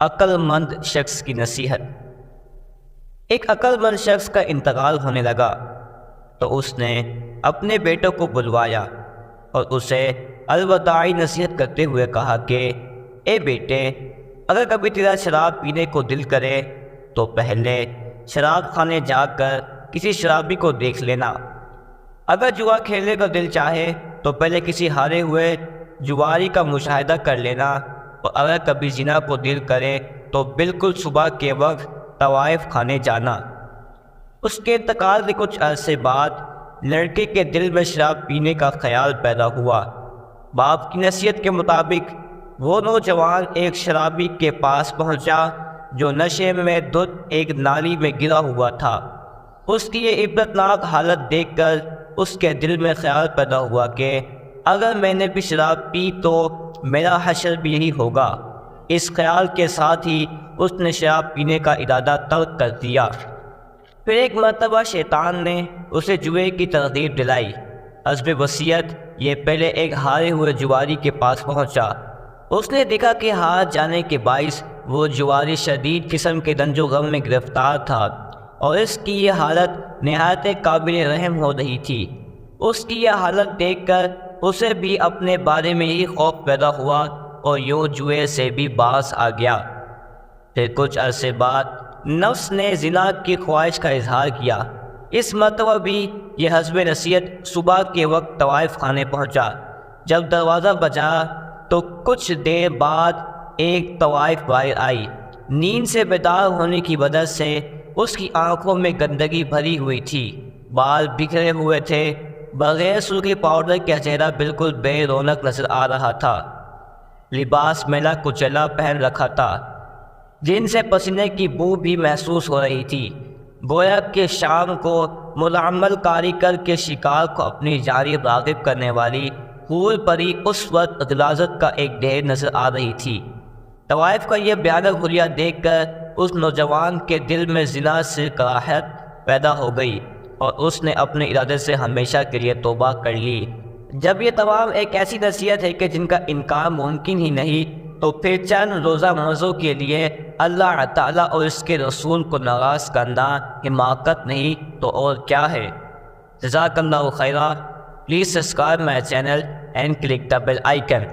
عقل مند شخص کی نصیحت۔ ایک عقل مند شخص کا انتقال ہونے لگا تو اس نے اپنے بیٹوں کو بلوایا اور اسے الوداعی نصیحت کرتے ہوئے کہا کہ اے بیٹے، اگر کبھی تیرا شراب پینے کو دل کرے تو پہلے شراب خانے جا کر کسی شرابی کو دیکھ لینا۔ اگر جوا کھیلنے کا دل چاہے تو پہلے کسی ہارے ہوئے جواری کا مشاہدہ کر لینا، اور اگر کبھی زنا کو دل کرے تو بالکل صبح کے وقت طوائف کھانے جانا۔ اس کے انتقال کے کچھ عرصے بعد لڑکے کے دل میں شراب پینے کا خیال پیدا ہوا۔ باپ کی نصیحت کے مطابق وہ نوجوان ایک شرابی کے پاس پہنچا جو نشے میں دھت ایک نالی میں گرا ہوا تھا۔ اس کی یہ عبرتناک حالت دیکھ کر اس کے دل میں خیال پیدا ہوا کہ اگر میں نے بھی شراب پی تو میرا حشر بھی یہی ہوگا۔ اس خیال کے ساتھ ہی اس نے شراب پینے کا ارادہ ترک کر دیا۔ پھر ایک مرتبہ شیطان نے اسے جوئے کی ترغیب دلائی۔ حسب وصیت یہ پہلے ایک ہارے ہوئے جواری کے پاس پہنچا۔ اس نے دیکھا کہ ہار جانے کے باعث وہ جواری شدید قسم کے رنج و غم میں گرفتار تھا اور اس کی یہ حالت نہایت قابل رحم ہو رہی تھی۔ اس کی یہ حالت دیکھ کر اسے بھی اپنے بارے میں ہی خوف پیدا ہوا اور یوں جوئے سے بھی باز آ گیا۔ پھر کچھ عرصے بعد نفس نے زنا کی خواہش کا اظہار کیا۔ اس مرتبہ بھی یہ حسب نصیحت صبح کے وقت طوائف خانے پہنچا۔ جب دروازہ بجا تو کچھ دیر بعد ایک طوائف باہر آئی۔ نیند سے بیدار ہونے کی وجہ سے اس کی آنکھوں میں گندگی بھری ہوئی تھی، بال بکھرے ہوئے تھے، بغیر سرخی پاؤڈر کا چہرہ بالکل بے رونق نظر آ رہا تھا، لباس میلا کچیلا پہن رکھا تھا، جن سے پسینے کی بو بھی محسوس ہو رہی تھی۔ گویا کہ شام کو ملعمل کاری کر کے شکار کو اپنی جانب راغب کرنے والی حور پری اس وقت غلاظت کا ایک ڈھیر نظر آ رہی تھی۔ طوائف کا یہ بھیانک حلیہ دیکھ کر اس نوجوان کے دل میں زنا سے کراہت پیدا ہو گئی اور اس نے اپنے ارادے سے ہمیشہ کے لیے توبہ کر لی۔ جب یہ تمام ایک ایسی نصیحت ہے کہ جن کا انکار ممکن ہی نہیں، تو پھر چند روزہ مزوں کے لیے اللہ تعالیٰ اور اس کے رسول کو ناراض کرنا حماقت نہیں تو اور کیا ہے؟ جزاک اللہ خیرا۔ Please subscribe my channel and click the bell icon.